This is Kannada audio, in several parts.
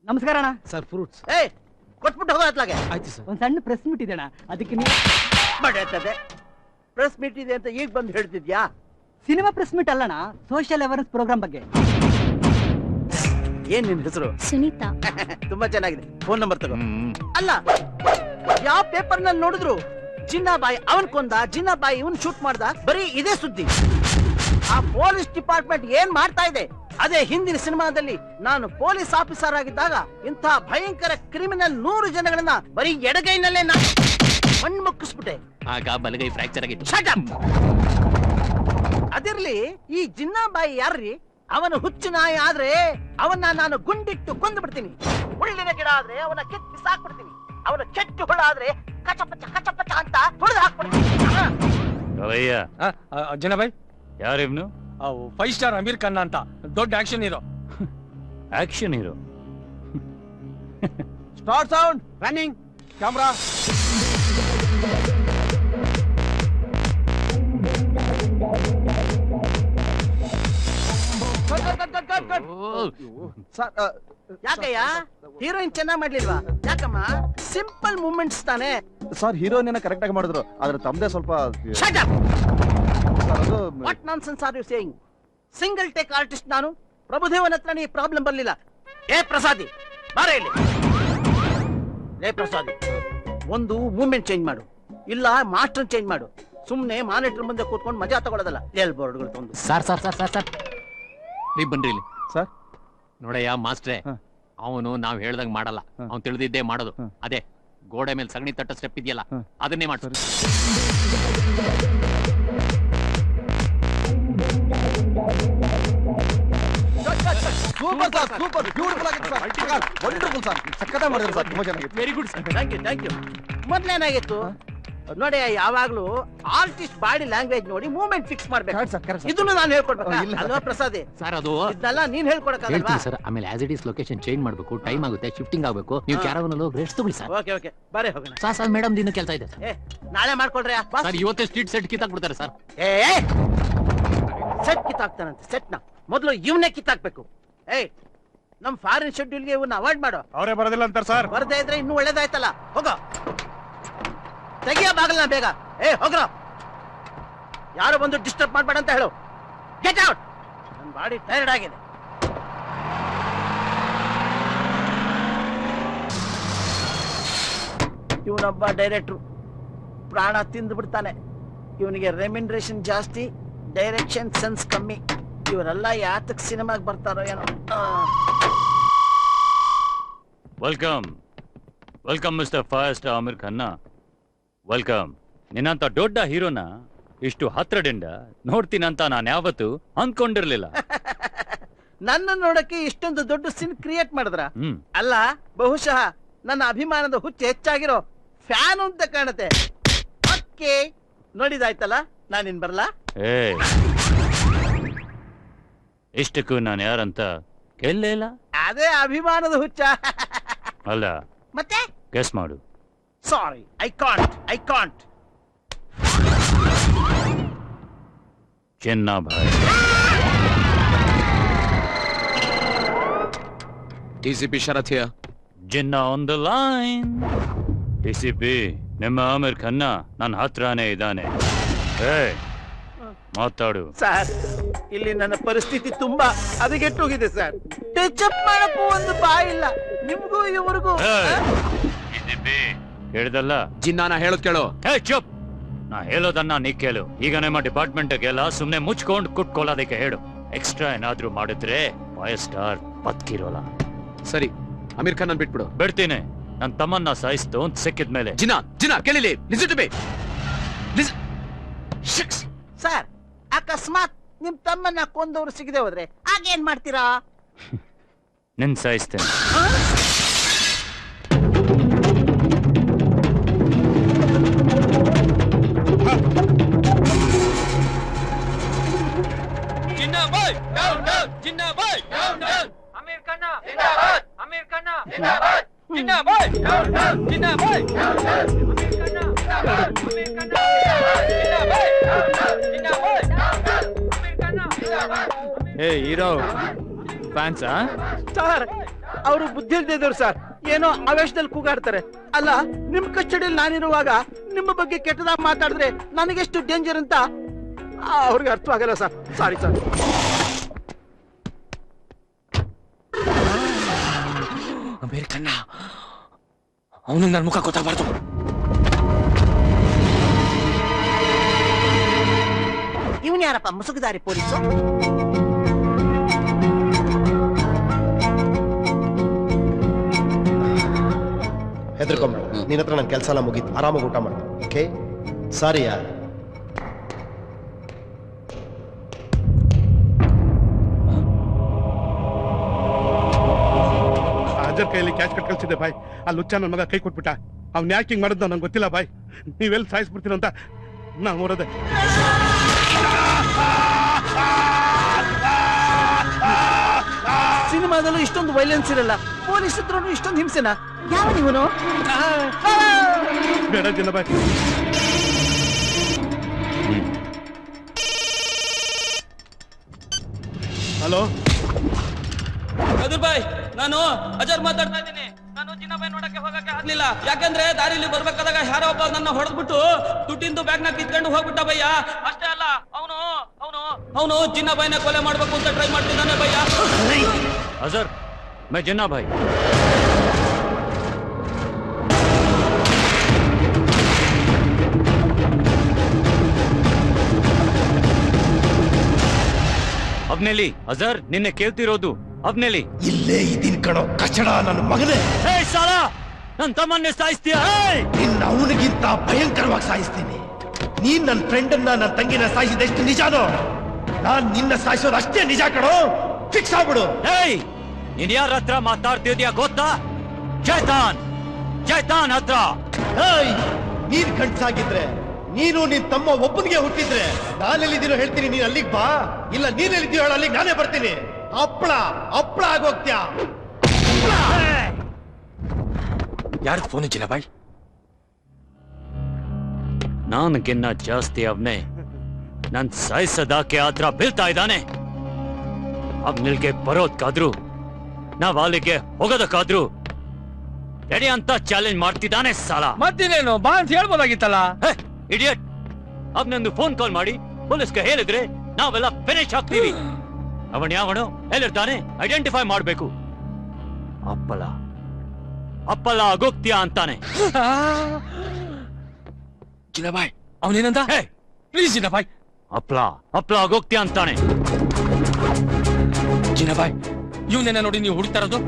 ನಮಸ್ಕಾರ ಅಣ್ಣ. Sir fruits. ಕೊಟ್ಬಿಟ್ಟು ಹೋಗೋ ಅತ್ಲಾಗೆ. ಆಯ್ತು ಸರ್. ಒಂದ್ ಸಣ್ಣ ಪ್ರೆಸ್ ಮೀಟ್ ಇದೆ ಅಣ್ಣ, ಅದಕ್ಕೆ ನೀವು ಮಾಡತ್ತದೆ. ಪ್ರೆಸ್ ಮೀಟ್ ಇದೆ ಅಂತ ಈಗ ಬಂದು ಹೇಳ್ತಿದ್ಯಾ? ಸಿನಿಮಾ ಪ್ರೆಸ್ ಮೀಟ್ ಅಲ್ಲಣ್ಣ, ಸೋಷಿಯಲ್ ಅವೇರ್ನೆಸ್ ಪ್ರೋಗ್ರಾಮ್ ಬಗ್ಗೆ. ಏನ್ ನಿನ್ ಹೆಸರು? ಸುನೀತಾ. ತುಂಬಾ ಚೆನ್ನಾಗಿದೆ. ಫೋನ್ ನಂಬರ್ ತಗೋ. ಅಲ್ಲ, ಯಾವ ಪೇಪರ್ ನಲ್ಲಿ ನೋಡಿದ್ರು ಜಿನ್ನಾಬಾಯಿ ಅವನ್ ಕೊಂದ, ಜಿನ್ನಾಬಾಯಿ ಇವನ್ ಶೂಟ್ ಮಾಡ್ದ, ಬರೀ ಇದೇ ಸುದ್ದಿ. ಆ ಪೊಲೀಸ್ ಡಿಪಾರ್ಟ್ಮೆಂಟ್ ಏನ್ ಮಾಡ್ತಾ ಇದೆ? ಅದೇ ಹಿಂದಿನ ಸಿನಿಮಾದಲ್ಲಿ ನಾನು ಪೊಲೀಸ್ ಆಫೀಸರ್ ಆಗಿದ್ದಾಗ ಇಂಥ ಭಯಂಕರ ಕ್ರಿಮಿನಲ್ 100 ಜನಗಳನ್ನ ಬರೀ ಎಡಗೈನಲ್ಲೇ ನಾನು ಮಣ್ಣು ಮುಕ್ಕಿಸ್ಬಿಟ್ಟೆ. ಆಗ ಬಲಗೈ ಫ್ರಾಕ್ಚರ್ ಆಗಿತ್ತು. Shut up! ಅದಿರ್ಲಿ, ಈ ಜಿನ್ನಾಬಾಯಿ ಯಾರ್ರಿ? ಅವನು ಹುಚ್ಚು ನಾಯಿ ಆದ್ರೆ ಅವನ್ನ ನಾನು ಗುಂಡಿಟ್ಟು ಕೊಂದು ಬಿಡ್ತೀನಿ. ಮುಳ್ಳಿನ ಗಿಡ ಆದ್ರೆ ಅವನ ಕೆತ್ತಿ ಸಾಕ್ಬಿಡ್ತೀನಿ. ಅವನ ಕೆಟ್ಟು ಹುಳ ಆದ್ರೆ ಕಚಪಚ ಅಂತ ಹೊಡೆದು ಹಾಕ್ಬಿಡ್ತೀನಿ. ಜನಾಬಾಯ್, ಯಾರಿವ್ನು? 5 ಸ್ಟಾರ್ ಅಮೀರ್ ಖಾನ್ ಅಂತ ದೊಡ್ಡ action hero. Action hero. Start sound, running camera. ಯಾಕಯ್ಯ, ಹೀರೋಯಿನ್ ಚೆನ್ನಾಗ್ ಮಾಡ್ಲಿಲ್ವಾ? ಯಾಕಮ್ಮ? ಸಿಂಪಲ್ ಮೂವ್ಮೆಂಟ್ಸ್ ತಾನೆ. ಸರ್, ಹೀರೋಯಿನ್ ಕರೆಕ್ಟ್ ಆಗಿ ಮಾಡಿದ್ರು, ಆದ್ರೆ ತಮ್ಮದೇ ಸ್ವಲ್ಪ. Shut up! What nonsense are you saying? Single take artist ನಾನು. ಪ್ರಭುದೇವನ ಹತ್ರ ಈ ಪ್ರಾಬ್ಲಮ್ ಬರ್ಲಿಲ್ಲ. ಏ ಪ್ರಸಾದಿ, ಬಾರ ಇಲ್ಲಿ. ಏ ಪ್ರಸಾದಿ, ಒಂದು ಮೂವ್ಮೆಂಟ್ ಚೇಂಜ್ ಮಾಡು, ಇಲ್ಲ ಮಾಸ್ಟರ್ ಚೇಂಜ್ ಮಾಡು. ಸುಮ್ನೆ ಮಾನಿಟರ್ ಮುಂದೆ ಕೂತ್ಕೊಂಡು ಮಜಾ ತಗೊಳ್ಳೋದಲ್ಲ. ಎಲ್ ಬೋರ್ಡ್ಗಳು ತಂದು. Sir sir sir sir sir ನೀವ್ ಬನ್ರಿ ಇಲ್ಲಿ. ಸರ್ ನೋಡಯ್ಯ ಮಾಸ್ಟ್ರೆ, ಅವನು ನಾವ್ ಹೇಳ್ದಂಗ್ ಮಾಡಲ್ಲ, ಅವ್ನು ತಿಳಿದಿದ್ದೇ ಮಾಡೋದು. ಅದೇ ಗೋಡೆ ಮೇಲೆ ಸಗಣಿ ತಟ್ಟ ಸ್ಟೆಪ್ ಇದೆಯಲ್ಲ, ಅದನ್ನೇ ಮಾಡ್ತಾರೆ. ಸೂಪರ್ ಸರ್, ಸೂಪರ್, ಬ್ಯೂಟಿಫುಲ್ ಆಗಿತ್ತು ಸರ್, ವಂಡರ್ಫುಲ್ ಸರ್, ಸಕ್ಕತ್ತಾಗಿ ಮಾಡಿದ್ರು ಸರ್, ತುಂಬಾ ಚೆನ್ನಾಗಿತ್ತು. Very good sir, thank you. ಮೊದ್ಲೇನಾಗಿತ್ತು ನೋಡಿ, ಯಾವಾಗ್ಲೂ ಆರ್ಟಿಸ್ಟ್ ಬಾಡಿ ಲ್ಯಾಂಗ್ವೇಜ್ ನೋಡಿ ಮೂವ್ಮೆಂಟ್ ಫಿಕ್ಸ್ ಮಾಡ್ಬೇಕು. ಇದನ್ನು ನಾನು ಹೇಳ್ಕೊಡ್ಬೇಕು ಅಲ್ವಾ ಪ್ರಸಾದಿ? ಸರ್ ಅದು ಇದೆಲ್ಲ ನೀನ್ ಹೇಳ್ಕೊಡಕ್ಕಾಗಲ್ವಾ ಸರ್? ಆಮೇಲೆ as it is location change ಮಾಡ್ಬೇಕು, ಟೈಮ್ ಆಗುತ್ತೆ, ಶಿಫ್ಟಿಂಗ್ ಆಗ್ಬೇಕು. ನೀವು ಕ್ಯಾರವನ್ ಹೋಗಿ ರೆಸ್ಟ್ ತಗೊಳ್ಳಿ ಸರ್. ಓಕೆ ಬಾರೆ ಹೋಗೋಣ. ಸರ್ ಮೇಡಮ್ ದಿನ ಕೆಲಸ ಇದೆ ನಾಳೆ ಮಾಡ್ಕೊಳ್ರಿ. ಸರ್ ಇವತ್ತೇ ಸ್ಟ್ರೀಟ್ ಸೆಟ್ ಕಿತ್ತಾಕ್ಬಿಡ್ತಾರೆ ಸರ್. ಸೆಟ್ ಕಿತ್ತಾಕ್ತಾನಂತೆ. ಸೆಟ್ ನ ಮೊದಲು ಇವನ್ನೇ ಕಿತ್ತಾಕ್ಬೇಕು. ನಮ್ ಫಾರಿನ್ ಶೆಡ್ಯೂಲ್ಗೆ ಇವನ್ನ ಅವಾಯ್ಡ್ ಮಾಡೋ. ಅವರೇ ಬರೋದಿಲ್ಲ ಅಂತಾರೆ ಸರ್. ಬರ್ದೇ ಇದ್ರೆ ಇನ್ನೂ ಒಳ್ಳೇದಾಯ್ತಲ್ಲ. ಹೋಗೋ, ತೆಗಿಯ ಬಾಗಲ್ನ ಬೇಗ. ಹೋಗ್ರ, ಯಾರು ಬಂದು ಡಿಸ್ಟರ್ಬ್ ಮಾಡ್ಬೇಡ ಅಂತ ಹೇಳು. Get out. ನನ್ನ ಬಾಡಿ ಟೈರ್ಡ್ ಆಗಿದೆ. ಇವನೊಬ್ಬ ಡೈರೆಕ್ಟ್ರು, ಪ್ರಾಣ ತಿಂದು ಬಿಡ್ತಾನೆ. ಇವನಿಗೆ ರೆಮ್ಯುನರೇಷನ್ ಜಾಸ್ತಿ, ಡೈರೆಕ್ಷನ್ ಸೆನ್ಸ್ ಕಮ್ಮಿ. ಇವರೆಲ್ಲ ಯಾತಕ್ ಸಿನಿಮಾಗ್ ಬರ್ತಾರೋ ಏನೋ. Welcome welcome mister 5 star Aamir ಖಾನ್ನ. ವೆಲ್ಕಮ್. ನಿನ್ನಂತ ದೊಡ್ಡ ಹೀರೋನ ಇಷ್ಟು ಹತ್ರದಿಂದ ನೋಡ್ತೀನಂತ ನಾನು ಯಾವತ್ತು ಅಂದ್ಕೊಂಡಿರ್ಲಿಲ್ಲ. ನನ್ನ ನೋಡಕ್ಕೆ ಇಷ್ಟೊಂದು ದೊಡ್ಡ ಸೀನ್ ಕ್ರಿಯೇಟ್ ಮಾಡಿದ್ರ? ಅಲ್ಲ, ಬಹುಶಃ ನನ್ನ ಅಭಿಮಾನದ ಹುಚ್ಚು ಹೆಚ್ಚಾಗಿರೋ ಫ್ಯಾನ್ ಅಂತ ಕಾಣುತ್ತೆ. ಓಕೆ, ನೋಡಿದಾಯ್ತಲ್ಲ, ನಾನಿನ್ ಬರ್ಲಾ? ಇಷ್ಟಕ್ಕೂ ನಾನು ಯಾರಂತ ಕೇಳಲಿಲ್ಲ. ಅದೇ ಅಭಿಮಾನದ ಹುಚ್ಚ. ಅಲ್ಲ, ಮತ್ತೆ ಗೆಸ್ ಮಾಡು. Sorry, I can't. ಚಿನ್ನಾಬಾಯಿ. DCP Sharath here. Jinna on the line. DCP, ನಿಮ್ಮ ಅಮೀರ್ ಖಾನ್ನ ನನ್ನ ಹತ್ರನೇ ಇದ್ದಾನೆ. ಮಾತಾಡು. ಸರ್, ಇಲ್ಲಿ ನನ್ನ ಪರಿಸ್ಥಿತಿ ತುಂಬಾ ಹದಗೆಟ್ಟೋಗಿದೆ ಸರ್. ಟಚ್ ಅಪ್ ಮಾಡಕ್ಕೂ ಒಂದು ಬಾಯಿಲ್ಲ. ನಿಮ್ಗೂ ಇವ್ರಿಗೂ. ಕೇಳಿದಲ್ಲ? ಜಿನ್ನಾನ ಹೇಳೋದ್ ಕೇಳು. ಚುಪ್. ನಾ ಹೇಳೋದನ್ನ ನೀ ಕೇಳು. ಈಗ ನಿಮ್ಮ ಡಿಪಾರ್ಟ್ಮೆಂಟ್ಗೆಲ್ಲ ಸುಮ್ನೆ ಮುಚ್ಕೊಂಡು ಕುಟ್ಕೊಳ್ಳೋದಕ್ಕೆ ಹೇಳು. ಎಕ್ಸ್ಟ್ರಾ ಏನಾದ್ರೂ ಮಾಡಿದ್ರೆ 5 ಸ್ಟಾರ್ ಬದುಕಿರೋಲ್ಲ. ಸರಿ, ಅಮೀರ್ ಖಾನ್ ಬಿಟ್ಬಿಡು. ಬಿಡ್ತೀನಿ. ನನ್ನ ತಮ್ಮನ್ನ ಸಾಯಿಸ್ತು ಅಂತ ಸಿಕ್ಕಿದ್ಮೇಲೆ. ಜಿನ್ನಾ ಕೇಳಿಲಿ. Listen to me. ಸರ್, ಅಕಸ್ಮಾತ್ ನಿಮ್ ತಮ್ಮನ್ನ ಕೊಂದವ್ರು ಸಿಗದೆ ಹೋದ್ರೆ ಆಗೇನ್ ಮಾಡ್ತೀರಾ? ನಿನ್ ಸಾಯಿಸ್ತೇನೆ. Jinnabhai down down. Jinnabhai down down. Aamir Khan ಜಿಂದಾಬಾದ್. ಅಮೀರ್ ಖಾನ್ ಜಿಂದಾಬಾದ್. Jinnabhai down down. Jinnabhai down down. Aamir Khan ಜಿಂದಾಬಾದ್. ಅಮೀರ್ ಖಾನ್ ಜಿಂದಾಬಾಯ್. Jinnabhai down down. ಅಮೀರ್ ಖಾನ್ ಜಿಂದಾಬಾದ್. ಹೀರೋ ಫ್ಯಾನ್ಸಾ? ಸರ್, ಅವರು ಬುದ್ಧಿ ಇಲ್ದಿದ್ರು ಸರ್, ಏನೋ ಆವೇಶದಲ್ಲಿ ಕೂಗಾಡ್ತಾರೆ. ಅಲ್ಲ, ನಿಮ್ ಕಸ್ಟಡಿಯಲ್ಲಿ ನಾನಿರುವಾಗ ನಿಮ್ಮ ಬಗ್ಗೆ ಕೆಟ್ಟದಾಗ ಮಾತಾಡಿದ್ರೆ ನನಗೆಷ್ಟು ಡೇಂಜರ್ ಅಂತ ಅವ್ರಿಗೆ ಅರ್ಥವಾಗಲ್ಲ ಸರ್. Sorry sir. ಅಮೇರಿಕನ್ನ ಅವನು ನನ್ನ ಮುಖ ಗೊತ್ತಾಗಬಾರ್ದು. ಇವನ್ ಯಾರಪ್ಪ ಮುಸುಗುದಾರಿ ಪೊಲೀಸು? ಹೆದರ್ಕೊಂಬೇಡ, ನಿನ್ನ ಹತ್ರ ನನ್ನ ಕೆಲಸ ಎಲ್ಲ ಮುಗೀತು, ಆರಾಮಾಗಿ ಊಟ ಮಾಡು. ಓಕೆ, ಸಾರಿ ಯಾರ್. ಅಜರ್ ಕೈಯಲ್ಲಿ ಕ್ಯಾಚ್ ಕಟ್ ಕಳ್ಸಿದ್ದೆ ಬಾಯ್. ಆ ಲುಚ್ಚ ನನ್ನ ಮಗ ಕೈ ಕೊಟ್ಬಿಟ್ಟ. ಅವ್ನ ಯಾಕೆ ಹಿಂಗ್ ಮಾಡಿದ್ನ ನಂಗೆ ಗೊತ್ತಿಲ್ಲ ಬಾಯ್. ನೀವೆಲ್ಲಿ ಸಾಯಿಸ್ಬಿಡ್ತೀರ ಅಂತ ನಾ ಓಡೋದೆ. ಸಿನಿಮಾದಲ್ಲೂ ಇಷ್ಟೊಂದು ವೈಲೆನ್ಸ್ ಇರಲ್ಲ, ಪೊಲೀಸ್ ಇದ್ರೂ ಇಷ್ಟೊಂದು ಹಿಂಸೆನಾ? ಯಾವ ನೀವನು? ಬೇಡ ಜನ ಬಾಯ್. ಹಲೋ ಕದೂರ್ ಬಾಯ್, ನಾನು ಅಜರ್ ಮಾತಾಡ್ತಾ ಇದ್ದೀನಿ. ನಾನು ಚಿನ್ನಬಾಯಿ ನೋಡಕ್ಕೆ ಹೋಗಕ್ಕೆ ಆಗ್ಲಿಲ್ಲ, ಯಾಕಂದ್ರೆ ದಾರಿಲಿ ಬರ್ಬೇಕಾದಾಗ ಯಾರೋ ಒಬ್ಬ ನನ್ನ ಹೊಡೆದ್ಬಿಟ್ಟು ದುಡ್ಡಿಂದು ಬ್ಯಾಗ್ ನ ಕಿತ್ಕೊಂಡು ಹೋಗ್ಬಿಟ್ಟ ಭಯ್ಯ. ಅಷ್ಟೇ ಅಲ್ಲ, ಅವನು ಚಿನ್ನಬಾಯಿನ ಕೊಲೆ ಮಾಡ್ಬೇಕು ಅಂತ ಟ್ರೈ ಮಾಡ್ತಿದ್ದಾನೆ ಭಯ್ಯ. ಅಜರ್, ಮೈ ಜಿನ್ನಾ ಭಾಯ್. ಅಬ್ನೆಲಿ ಅಜರ್, ನಿನ್ನೆ ಕೇಳ್ತಿರೋದು ಅಬ್ನೆಲಿ. ಇಲ್ಲೇ ಇದೀನ್ ಕಣೋ ಕಚಡ ನನ್ನ ಮಗನೇ. ಹೇ ಸಾಲ, ನನ್ ತಮ್ಮನ್ನೇ ಸಾಯಿಸ್ತೀಯ? ನಿನ್ನ ಅವನಿಗಿಂತ ಭಯಂಕರವಾಗಿ ಸಾಯಿಸ್ತೀನಿ. ನೀನ್ ನನ್ನ ಫ್ರೆಂಡ್ ಅನ್ನ, ನನ್ನ ತಂಗಿನ ಸಾಯಿಸಿದೆಷ್ಟು ನಿಜಾನೋ, ನಾನ್ ನಿನ್ನ ಸಾಯಿಸೋದು ಅಷ್ಟೇ ನಿಜ ಕಣೋ. ಫಿಕ್ಸ್ ಆಗ್ಬಿಡು. ಹೇಯ್, ನೀನ್ ಯಾರ ಹತ್ರ ಮಾತಾಡ್ತಿದ್ಯಾ ಗೊತ್ತಾ? ಜೈತಾನ್ ಹತ್ರ. ಹೇಯ್, ನೀನ್ ಗಂಡ್ಸಾಗಿದ್ರೆ, ನೀನು ನಿನ್ ತಮ್ಮ ಒಬ್ಬನಿಗೆ ಹುಟ್ಟಿದ್ರೆ ನಾನೆಲ್ಲಿದ್ದೀನೋ ಹೇಳ್ತೀನಿ, ನೀನ್ ಅಲ್ಲಿಗೆ ಬಾ. ಇಲ್ಲ ನೀನೆಲ್ಲಿದ್ದೀಯೋ ಹೇಳ, ಅಲ್ಲಿಗೆ ನಾನೇ ಬರ್ತೀನಿ. ಹಪ್ಪಳ ಆಗೋಗ್ತ್ಯಾ. ಯಾರ್ದು ಫೋನ್ ಚಿನ್ನಬಾಯಿ? ನಾನ್ಗಿನ್ನ ಜಾಸ್ತಿ ಅವನೇ ನನ್ ಸಾಯಿಸದಾಕೆ ಆತ್ರ ಬೀಳ್ತಾ ಇದ್ದಾನೆ. ಅಬ್ನಿಲ್ಗೆ ಬರೋದ್ಕಾದ್ರು, ನಾವ್ ಅಲ್ಲಿಗೆ ಹೋಗೋದಕ್ಕಾದ್ರು ರೆಡಿ ಅಂತ ಚಾಲೆಂಜ್ ಮಾಡ್ತಿದ್ದಾನೆ ಸಾಲ. ಮತ್ತಿನೇನು ಬಾ ಅಂತ ಹೇಳ್ಬೋದಾಗಿತ್ತಲ್ಲ. ಇಡಿಯಟ್, ಅಬ್ನೊಂದು ಫೋನ್ ಕಾಲ್ ಮಾಡಿ ಪೊಲೀಸ್ಗೆ ಹೇಳಿದ್ರೆ ನಾವೆಲ್ಲ ಫಿನಿಶ್ ಆಗ್ತೀವಿ. ಅವನ್ ಯಾವನು ಹೇಳಿರ್ತಾನೆ ಐಡೆಂಟಿಫೈ ಮಾಡ್ಬೇಕು. ಅಪ್ಪಲ ಆಗೋಗ್ತೀಯಾ ಅಂತಾನೆ. ಚಿನ್ನಬಾಯಿ ಅವನೇನಂತ? ಪ್ಲೀಸ್ ಚಿನ್ನಬಾಯಿ. ಅಪ್ಲ ಆಗೋಗ್ತೀಯಾ ಅಂತಾನೆ. ಚಿನ್ನಬಾಯಿ, ಇವನೇನ ನೋಡಿ ನೀವು ಹುಡುಕ್ತಾ ಇರೋದು?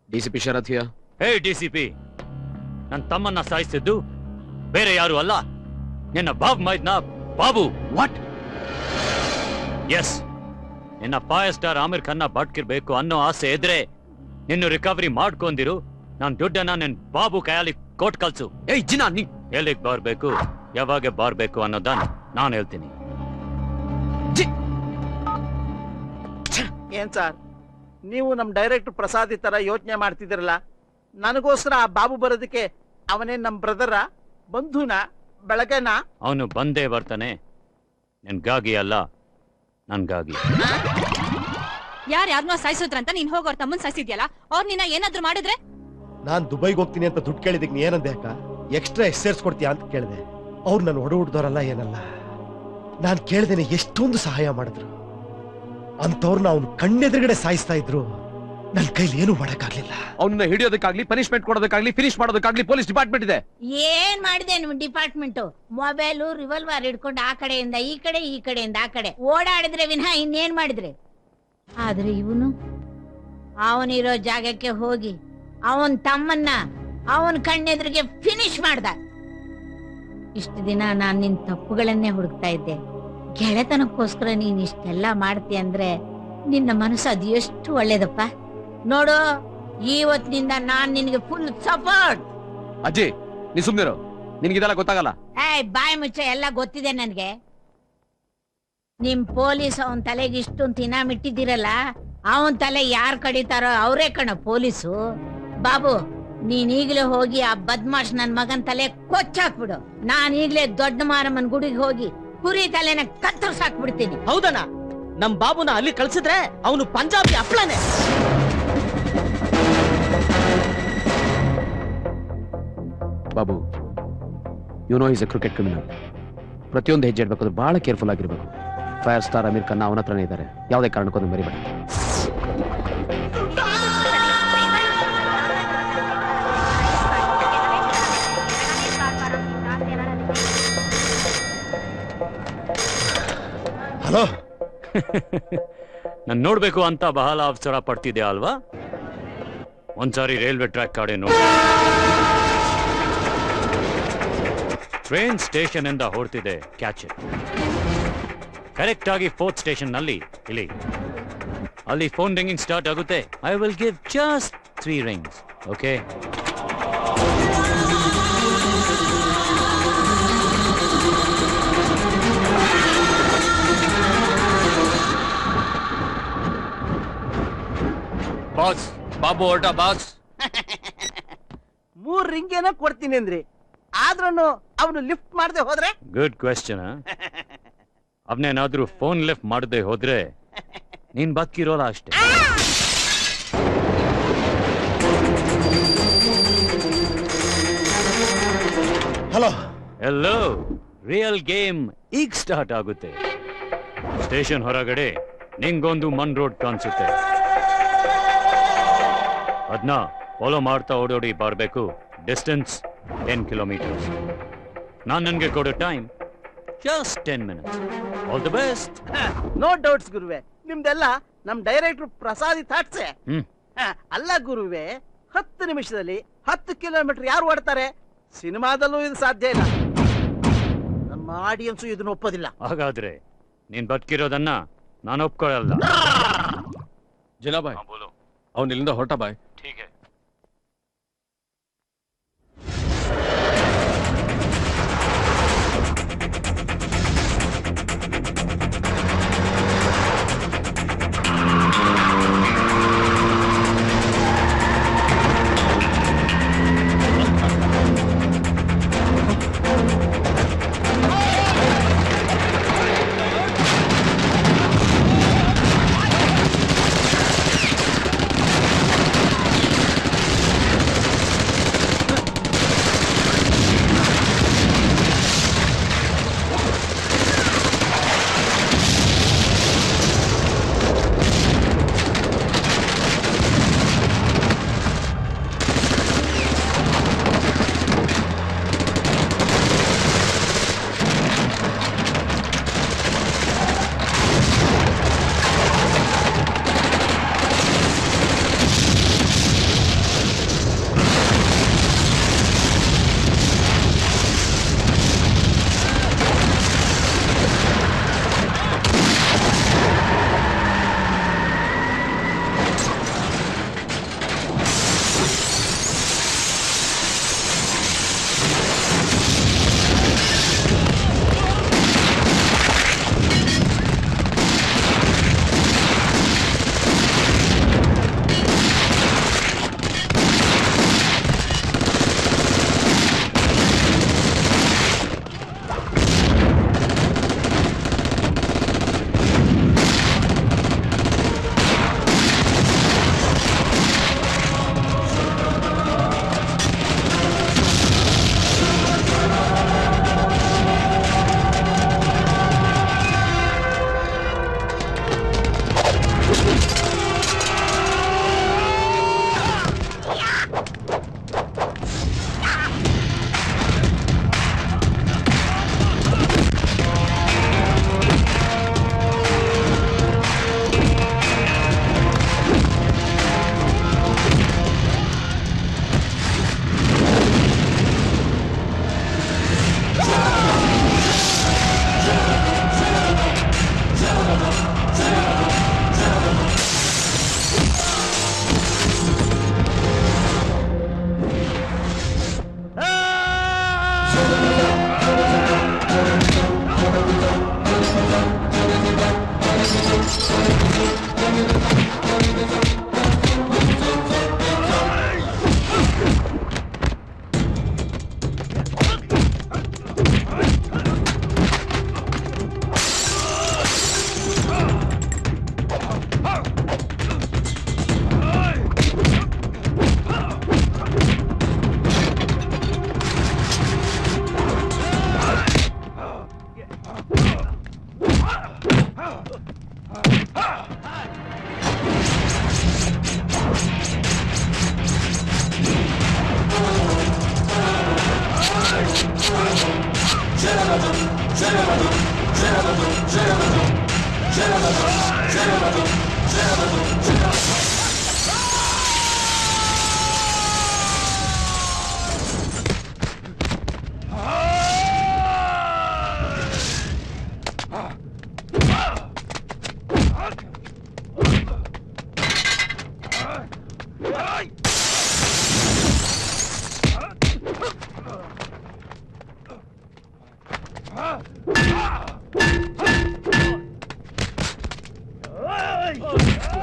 DCP Sharath here. Hey DCP, ನನ್ನ ತಮ್ಮನ್ನ ಸಾಯಿಸಿದ್ದು ಬೇರೆ ಯಾರು ಅಲ್ಲ, ನಿನ್ನ ಬಾಬು. ವಾಟ್? ಎಸ್, ನಿನ್ನ 5 ಸ್ಟಾರ್ ಆಮಿರ್ ಖಾನ್ನ ಬಟ್ಕಿರ್ಬೇಕು ಅನ್ನೋ ಆಸೆ ಇದ್ರೆ ನಿನ್ನ ರಿಕವರಿ ಮಾಡ್ಕೊಂಡಿರು. ನಾನ್ ದುಡ್ಡನ್ನ ನಿನ್ ಬಾಬು ಕೈಯಲ್ಲಿ ಕೊಟ್ ಕಳ್ಸು. ಏಯ್ ಜಿನಾ, ನೀ ಎಲ್ಲಿಗ್ ಬರ್ಬೇಕು, ಯಾವಾಗ ಬರ್ಬೇಕು ಅನ್ನೋದನ್ನ ನಾನು ಹೇಳ್ತೀನಿ. ಏನ್ ಸರ್, ನೀವು ನಮ್ ಡೈರೆಕ್ಟರ್ ಪ್ರಸಾದ್ ತರ ಯೋಚನೆ ಮಾಡ್ತಿದಿರಲ್ಲ. ನನಗೋಸ್ಕರ ಆ ಬಾಬು ಬರೋದಕ್ಕೆ ಅವನೇ ನಮ್ ಬ್ರದರ, ಬಂಧುನ, ಬೆಳಗ್ಗೆನ? ಅವನು ಬಂದೇ ಬರ್ತಾನೆ, ನಿನ್ಗಾಗಿ ಅಲ್ಲ ನನ್ಗಾಗಿ. ಯಾರ್ಯಾರನ್ನೋ ಸಾಯಿಸೋದ್ರಂತ ನೀನ್ ಹೋಗೋರ್ ತಮ್ಮನ್ ಸಾಯಿಸಿದ್ಯಲ್ಲ, ಅವ್ರ ನಿನ್ನ ಏನಾದ್ರು ಮಾಡಿದ್ರೆ? ನಾನ್ ದುಬೈಗೆ ಹೋಗ್ತೀನಿ ಅಂತ ದುಡ್ಡು ಕೇಳಿದಕ್ಕೆ ನೀ ಏನಂದೆ ಅಕ್ಕ? ಎಕ್ಸ್ಟ್ರಾ ಸೇರ್ಸ್ಕೊಡ್ತೀಯಾ ಅಂತ ಕೇಳಿದೆ. ಅವ್ರು ನನ್ನ ಹುಡುಗರಲ್ಲ ಏನಲ್ಲ, ನಾನ್ ಕೇಳ್ದೇನೆ ಎಷ್ಟೊಂದು ಸಹಾಯ ಮಾಡಿದ್ರು. ಅಂತವ್ರನ್ನ ಅವ್ನು ಕಣ್ಣೆದುರುಗಡೆ ಸಾಯಿಸ್ತಾ ಇದ್ರು. ನನ್ ಕೈಲಿ ಏನು ಮಾಡಕ್ಕಾಗ್ಲಿಲ್ಲ. ಅವನ್ನ ಹಿಡಿಯೋದಕ್ಕಾಗ್ಲಿ, ಪನಿಷ್ಮೆಂಟ್ ಕೊಡೋದಕ್ಕಾಗ್ಲಿ, ಫಿನಿಶ್ ಮಾಡೋದಕ್ಕಾಗ್ಲಿ ಪೊಲೀಸ್ ಡಿಪಾರ್ಟ್ಮೆಂಟ್ ಇದೆ. ಏನ್ ಮಾಡಿದೆ ನಿಮ್ ಡಿಪಾರ್ಟ್ಮೆಂಟ್? ಮೊಬೈಲು, ರಿವಾಲ್ವರ್ ಹಿಡ್ಕೊಂಡು ಆ ಕಡೆಯಿಂದ ಈ ಕಡೆ, ಈ ಕಡೆಯಿಂದ ಆ ಕಡೆ ಓಡಾಡಿದ್ರೆ ವಿನಃ ಇನ್ನೇನ್ ಮಾಡಿದ್ರೆ? ಆದ್ರೆ ಇವನು ಅವನಿರೋ ಜಾಗಕ್ಕೆ ಹೋಗಿ ಅವನ್ ತಮ್ಮನ್ನ ಅವನ್ ಕಣ್ಣೆದ್ರಿಗೆ ಫಿನಿಶ್ ಮಾಡ್ದ. ಇಷ್ಟು ದಿನ ನಾನ್ ನಿನ್ ತಪ್ಪುಗಳನ್ನೇ ಹುಡುಕ್ತಾ ಇದ್ದೆ. ಗೆಳೆತನಕ್ಕೋಸ್ಕರ ನೀನ್ ಇಷ್ಟೆಲ್ಲ ಮಾಡ್ತೀಯ ಅಂದ್ರೆ ನಿನ್ನ ಮನಸ್ಸು ಅದು ಎಷ್ಟು ಒಳ್ಳೇದಪ್ಪ. ನೋಡು, ಇವತ್ತಿನಿಂದ ನಾನ್ ನಿನ್ಗೆ ಫುಲ್ ಸಪೋರ್ಟ್. ಅಜ್ಜಿ, ನೀ ಸುಮ್ನಿರು, ನಿನ್ಗಿದೆಲ್ಲ ಗೊತ್ತಾಗಲ್ಲ. ಏಯ್, ಬಾಯ್ ಮುಚ್ಚ, ಎಲ್ಲ ಗೊತ್ತಿದೆ ನನ್ಗೆ. ನಿಮ್ ಪೊಲೀಸ್ ಅವನ್ ತಲೆಗೆ ಇಷ್ಟೊಂದು ತಿನ್ನಾಮಿಟ್ಟಿದ್ದೀರಲ್ಲ, ಅವನ್ ತಲೆ ಯಾರ್ ಕಡಿತಾರೋ ಅವರೇ ಕಣ ಪೊಲೀಸು. ಬಾಬು, ನೀನ್ ಈಗ್ಲೇ ಹೋಗಿ ಆ ಬದ್ಮಾಶ್ ನನ್ ಮಗನ್ ತಲೆ ಕೊಚ್ಚಾಕ್ಬಿಡು. ನಾನ್ ಈಗ್ಲೇ ದೊಡ್ಡ ಮಾರಮ್ಮನ್ ಗುಡಿಗೆ ಹೋಗಿ ಕುರಿ ತಲೆನ ಕತ್ತರಿಸಾಕ್ಬಿಡ್ತೀನಿ. ಹೌದಣ್ಣ, ನಮ್ ಬಾಬುನ ಅಲ್ಲಿ ಕಳ್ಸಿದ್ರೆ ಅವನು ಪಂಜಾಬಿ ಅಪ್ಳನೆ. Babu, you know is a cricket criminal. ಪ್ರತಿಯೊಂದು ಹೆಜ್ಜೆ ಇಡಬೇಕಾದ್ರೆ ಬಹಳ ಕೇರ್ಫುಲ್ ಆಗಿರ್ಬೇಕು. ಫೈರ್ ಸ್ಟಾರ್ ಅಮೀರ್ ಖಾನ್ ಅವನ ಹತ್ರನೇ ಇದ್ದಾರೆ. ಯಾವುದೇ ಕಾರಣಕ್ಕೊಂದು ಮರಿಬೇಡ. ಹಲೋ. ನಾನು ನೋಡ್ಬೇಕು ಅಂತ ಬಹಳ ಅವಸರ ಪಡ್ತಿದ್ದೆ ಅಲ್ವಾ? ಒಂದ್ಸಾರಿ ರೈಲ್ವೆ ಟ್ರ್ಯಾಕ್ ಕಡೆ ನೋಡಿ. ಟ್ರೈನ್ ಸ್ಟೇಷನ್ ಇಂದ ಹೊರಟಿದೆ, ಕ್ಯಾಚ್ ಇಟ್. ಕರೆಕ್ಟ್ ಆಗಿ 4th ಸ್ಟೇಷನ್ ನಲ್ಲಿ ಇಲ್ಲಿ. ಅಲ್ಲಿ ಫೋನ್ ರಿಂಗಿಂಗ್ ಸ್ಟಾರ್ಟ್ ಆಗುತ್ತೆ. I will give just 3 rings. Okay? Boss, Babu ಹೊರಟ ಬಾಸ್. 3 ರಿಂಗ್ ಏನೋ ಕೊಡ್ತೀನಿ ಅಂದ್ರಿ, ಆದ್ರೂ ಅವನು ಲಿಫ್ಟ್ ಮಾಡದೆ ಹೋದ್ರೆ? Good question. ಅವನೇನಾದ್ರೂ ಫೋನ್ ಲಿಫ್ಟ್ ಮಾಡದೆ ಹೋದ್ರೆ ನೀನ್ ಬದುಕಿರೋಲ್ಲ ಅಷ್ಟೇ. ಹಲೋ. ಎಲ್ಲೋ ರಿಯಲ್ ಗೇಮ್ ಈಗ ಸ್ಟಾರ್ಟ್ ಆಗುತ್ತೆ. ಸ್ಟೇಷನ್ ಹೊರಗಡೆ ನಿಂಗೊಂದು ಮನ್ ರೋಡ್ ಕಾಣಿಸುತ್ತೆ. ಅದನ್ನ ಫಾಲೋ ಮಾಡ್ತಾ ಓಡೋಡಿ ಬರಬೇಕು. Distance 10 kilometres. ನಾನು ನನಗೆ ಕೊಡೋ time just 10 minutes. All the best. No doubts ಗುರುವೆ, ನಿಮ್ದೆಲ್ಲ ನಮ್ ಡೈರೆಕ್ಟರ್ ಪ್ರಸಾದಿ ಥಾಟ್ಸೆ. ಅಲ್ಲ ಗುರುವೆ, 10 ನಿಮಿಷದಲ್ಲಿ 10 ಕಿಲೋಮೀಟರ್ ಯಾರು ಓಡ್ತಾರೆ? ಸಿನಿಮಾದಲ್ಲೂ ಇದು ಸಾಧ್ಯ ಇಲ್ಲ. ನಮ್ಮ ಆಡಿಯನ್ಸು ಇದನ್ನ ಒಪ್ಪೋದಿಲ್ಲ. ಹಾಗಾದ್ರೆ ನೀನ್ ಬದುಕಿರೋದನ್ನ ನಾನು ಒಪ್ಕೊಳ್ಳಲ್ಲ. ಜಿನಾಬಾಯ್, ಅವನು ಇಲ್ಲಿಂದ ಹೊರಟ ಬಾಯ್.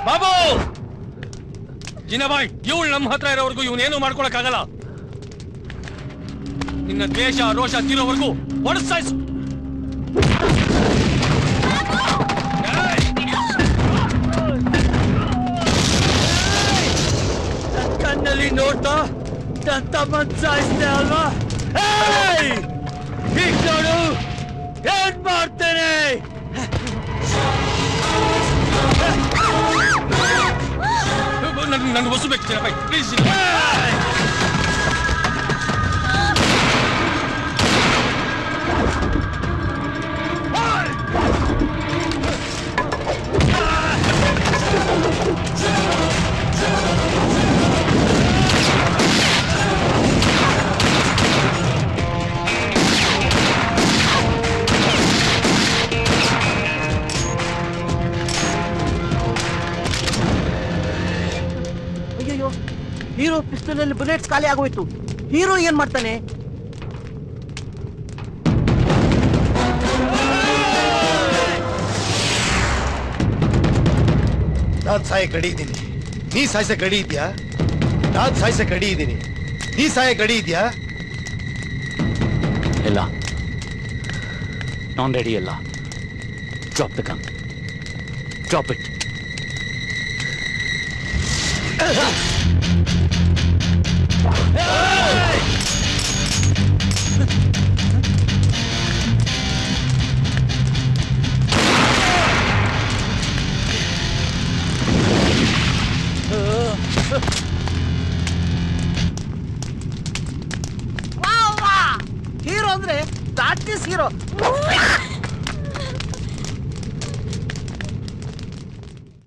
ಬಾಬು ಜಿನಾಬಾಯ್, ಇವಳು ನಮ್ಮ ಹತ್ರ ಇರೋವರೆಗೂ ಇವನೇನು ಮಾಡ್ಕೊಳಕ್ಕಾಗಲ್ಲ. ನಿನ್ನ ದ್ವೇಷ ರೋಷ ತೀರೋವರೆಗೂ ಹೊಡೆಸಾಯ್ಸು. ಕಣ್ಣಲ್ಲಿ ನೋಡ್ತಾ ನನ್ನ ತಮ್ಮನ್ ಸಾಯಿಸ್ದೆ ಅಲ್ವಾ? ಈಗ ನೋಡು ಏನ್ ಮಾಡ್ತೇನೆ. ನನ್ನ ವಸು ಬೇಕು ಜಿನಾಬಾಯ್, ಪ್ಲೀಸ್. ಅಯ್ಯೋ, ಹೀರೋ ಪಿಸ್ಟಲ್ ಅಲ್ಲಿ ಬುಲೆಟ್ಸ್ ಖಾಲಿ ಆಗೋಯ್ತು. ಹೀರೋ ಏನ್ ಮಾಡ್ತಾನೆ? ನಾನ್ ಸಾಯಕ್ ರೆಡಿ ಇದ್ದೀನಿ, ನೀ ಸಾಯ್ಸಕ್ ರೆಡಿ ಇದೆಯಾ? ನಾನ್ ಸಾಯ್ಸಕ್ ರೆಡಿ ಇದ್ದೀನಿ, ನೀ ಸಾಯಕ್ ರೆಡಿ ಇದೆಯಾ? ಇಲ್ಲ, ನಾನ್ ರೆಡಿ ಇಲ್ಲ. Drop the gun, drop it.